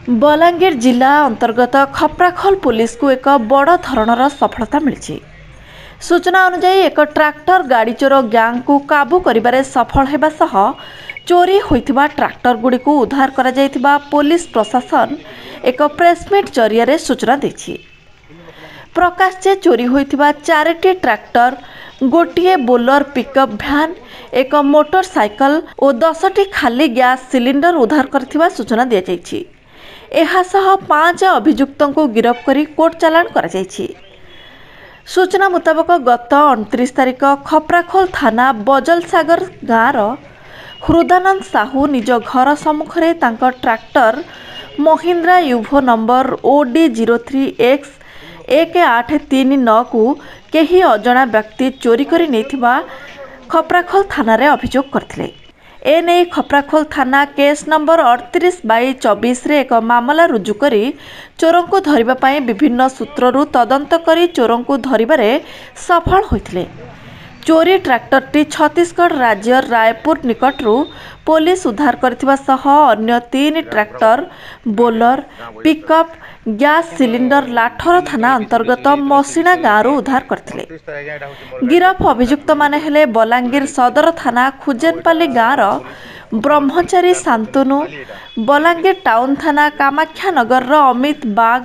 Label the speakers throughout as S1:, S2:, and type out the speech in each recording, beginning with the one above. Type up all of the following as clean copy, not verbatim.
S1: बलांगीर जिला अंतर्गत खप्राखल पुलिस को एक बड़ धरणर सफलता मिली। सूचना अनुसार एक ट्रैक्टर गाड़ी चोर गैंग को काबू करिबारे सफल हेबा सह चोरी होइथिबा ट्रैक्टर गुडी को उद्धार करा जाइथिबा पुलिस प्रशासन एक प्रेसमिट जरिया सूचना देछि। प्रकाश जे चोरी होइथिबा 4टी ट्रैक्टर, गोटे बोलर पिकअप भ्यान, एक मोटरसाइकल और 10टी खाली गैस सिलिंडर उद्धार करथिबा सूचना दिया जाइछि। एहासह 5 अभियुक्तों को गिरफ्त करी कोर्ट चालान करा जाइछि। सूचना मुताबक गत 29 तारिख खप्राखोल थाना बजलसागर गाँवर हृदानंद साहू निज घर सम्मुखरे तांकर ट्रैक्टर महिंद्रा युभो नंबर OD03X 1839 को केही अजणा व्यक्ति चोरी करी नेथिबा खप्राखोल थाना रे अभियोग करथिले। एने खप्राखोल थाना केस नंबर 38/24 रे एक मामला रुजु करी चोरों को धरिबा पाई विभिन्न सूत्ररू तदंत करी चोरों को धरिबारे सफल होइथिले। चोरी ट्रैक्टरटी छत्तीसगढ़ राज्य रायपुर निकटरू पुलिस उद्धार करथिबा सह अन्य 3 ट्रैक्टर, बोलर, पिकअप, गैस सिलिंडर लाठर थाना अंतर्गत मसिणा गाँव उद्धार करथिले। गिरफ अभियुक्त माने हेले बलांगीर सदर थाना खुजेनपाली गाँवर ब्रह्मचारी शांतनु, बलांगीर टाउन थाना कामाख्या नगर अमित बाग,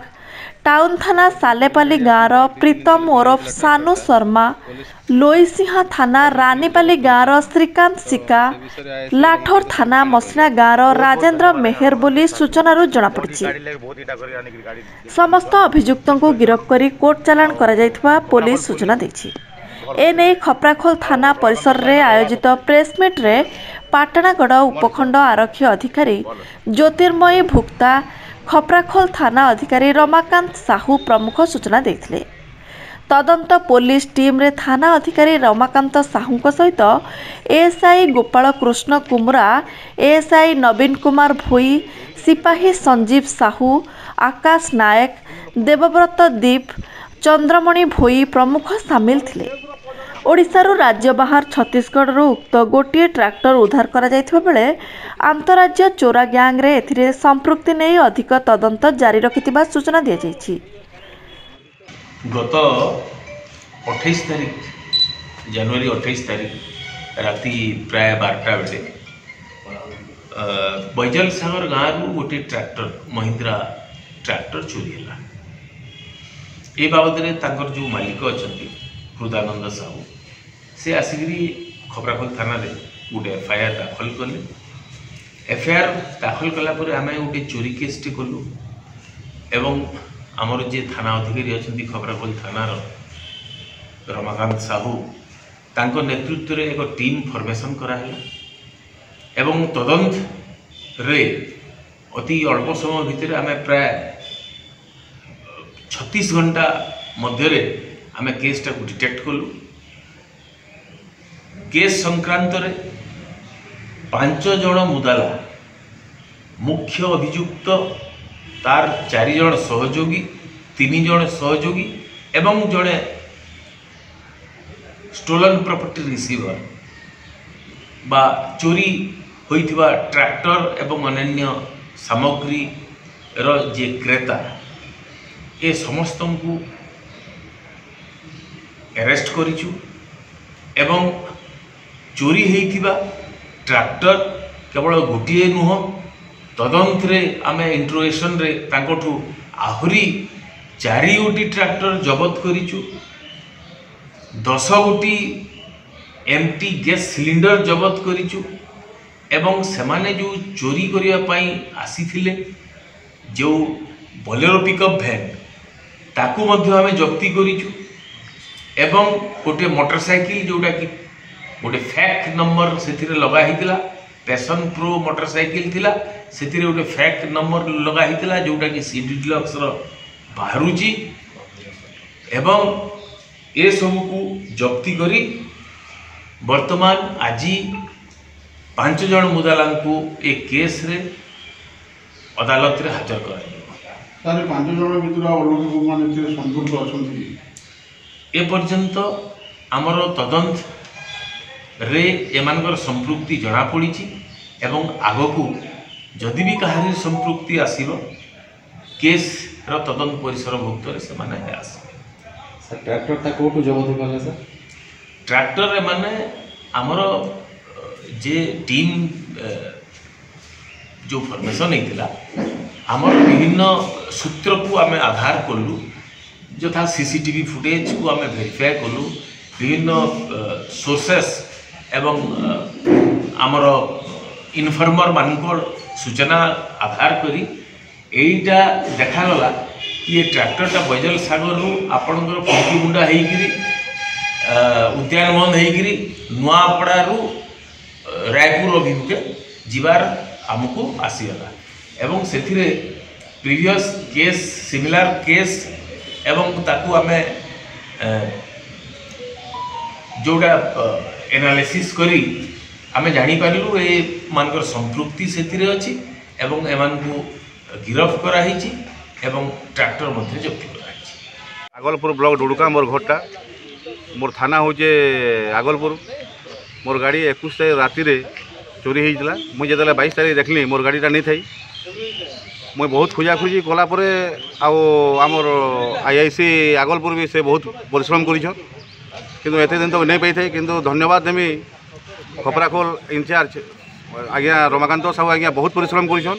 S1: टाउन थाना सालेपाली गाँवर प्रीतम ओरफ सानू शर्मा, लोईसिंहा थाना रानीपाली गाँवर श्रीकांत सिका, लाठोर थाना मसिना गाँवर राजेंद्र मेहर बोली सूचना जनापड़ी। समस्त अभियुक्तों को गिरफ्त करी कोर्ट चालान करा जाइथिबा पुलिस सूचना देछि। एने खप्राखोल थाना परिसर रे आयोजित प्रेसमिट रे पाटणागढ़ उपखंड आरक्षी अधिकारी ज्योतिर्मयी भुक्ता, खप्राखोल थाना अधिकारी रमाकांत साहू प्रमुख सूचना देथिले। तदंत पुलिस टीम रे थाना अधिकारी रमाकांत साहू सहित एएसआई गोपाल कृष्ण कुमरा, एएसआई नवीन कुमार भोई, सिपाही संजीव साहू, आकाश नायक, देवव्रत दीप, चंद्रमणि भोई प्रमुख सामिल थिले। ओडिशारू राज्य बाहर छत्तीसगढ़ उक्त गोटे ट्रैक्टर उद्धार करा जाइथिबा बेले अंतरराज्य चोरा गैंग रे एथिरे संपृक्ति नै अधिक तदंत जारी रखिथिबा सूचना दिया जाइछि।
S2: गत 28 तारिख जनवरी 28 तारिख राति प्राय 12टा बेले बैजलसागर गाँव गोटे ट्रैक्टर महिंद्रा ट्रैक्टर चोरी है। ये बाबद तांकर जो मालिक अच्छा हृदानंद साहू से आसिकी खप्राखोल थाना रे गोटे एफआईआर दाखल कले। एफआईआर दाखल कलापर आम गोटे चोरी केस टी कलु एवं आमर जे थाना अधिकारी अच्छा खप्राखोल थानार रमाकांत साहू तांको नेतृत्व रे एक टीम फॉर्मेशन कराला एवं तदंत रे अति अल्प समय भितर आम प्राय 36 घंटा मध्य आम केसटा को डिटेक्ट कलु। केस संक्रांत रे 5 जन मुदाला, मुख्य अभियुक्त तार 4 जन सहयोगी, 3 जन सहयोगी एवं जड़े स्टोलन प्रॉपर्टी रिसीवर बा चोरी होइथिबा ट्रैक्टर एवं अन्य सामग्री रो जे क्रेता ए समस्त को अरेस्ट करिछु एवं चोरी होइथिबा ट्रैक्टर केवल गोटे नुह तदंत रे आमे इंट्रोगेशन रे तांकोठू आहुरी 4 गोटी ट्रैक्टर जबत करिछु, 10 गोटी एमटी गैस सिलिंडर जबत करिछु एवं सेमाने जो चोरी करिया पाई आसीथिले जो बोलेरो पिकअप भैन ताकू मध्य आमे जब्ती करिछु एवं गोटे मोटरसाइकिल जोटा कि गोटे फैक्ट नंबर से लगा हितिला, पैशन प्रो मोटरसाइकिल थिला से गोटे फैक्ट नंबर लगा हितिला जोटा कि सीडी डिलक्स रो बाहरुची एवं ए सब को जब्ती करी वर्तमान आज 5 जन मुदाला को ए केस रे अदालत रे हाजर करा।
S3: 5 जन भितर अलग माने संपर्क अछंती
S2: ए पर्यंत आमर तदंत रे एमानकर संपृक्ति जना पड़ी एवं आगकू जदि भी कहानी संपृक्ति आसीबो केस्र तदंत परिसरभुक्त से आसवे।
S4: ट्रैक्टर कौटू जबत कले सर?
S2: ट्रैक्टर माने आमर जे टीम जो फॉर्मेशन होता आमर विभिन्न सूत्र को आम आधार कलु यथा सीसीटीवी फुटेज को आम वेरीफाए कलु विभिन्न सोर्सेस एवं आमर इनफर्मर मानक सूचना आधार करी एटा देखागला ये ट्रैक्टरटा बैजल सागर आपणकर पंकीमुंडा होकरी उद्यान बंद होकरी नुआपड़ारू रायपुर अभिमुखे जीवार आमको आसीगला एवं से प्रीवियस केस सिमिलर केस एवं ताकू आमे जोड़ा एनालिसिस करी आमे जानी पारिलु ए मानकर संपृक्ति सेतिरे अछि एवं एमान को गिरफ करा हिची एवं ट्रैक्टर मध्ये जब्त करा हिची।
S5: आगलपुर ब्लॉक डुडुका मोर घरटा मोर थाना होचे आगलपुर। मोर गाड़ी 21 तारीख राति रे चोरी होइतला। मुझे जतले 22 तारीख देखली मोर गाड़ीटा नहीं थी। मुझे बहुत खोजाखोजी कलापर आमर आईआईसी आगलपुर भी से बहुत परिश्रम करिछन किंतु एते दिन तो नहीं पाई थे। किंतु धन्यवाद देमी खपराखोल इंचार्ज आज्ञा रमाकांत साहू आज्ञा बहुत परिश्रम करिछन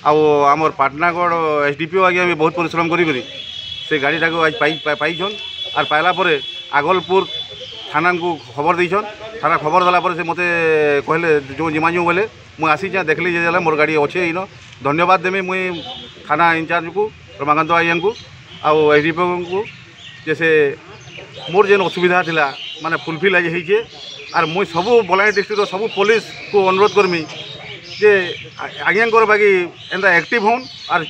S5: आमर पाटनागढ़ एसडीपीओ आज्ञा भी बहुत परिश्रम करी से गाड़ीटा को आज पाइछन और पाइला परे आगलपुर थाना को खबर देछन। थाना खबर देला पर से मते कहले जो जिमा जो बोले मुझे आसी देखली जे मोर गाड़ी अच्छे इन धन्यवाद देमी मुई थाना इंचार्ज को रमाकांत आज्ञा को आउ एसडीपीओ को जैसे मोर जेन असुविधा थिला माने फुलफिल आज होइछे और मुई सबू बलांगीर डिस्ट्रिक्ट सबू पुलिस को अनुरोध करमी जे आज्ञा बाकी एंता एक्टिव होन और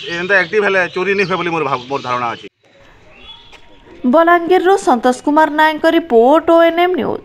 S5: एंता एक्टिव हेले चोरी नहीं हुए मोर धारणा अच्छी।
S1: Balangir Santosh Kumar Nayak report ONM news.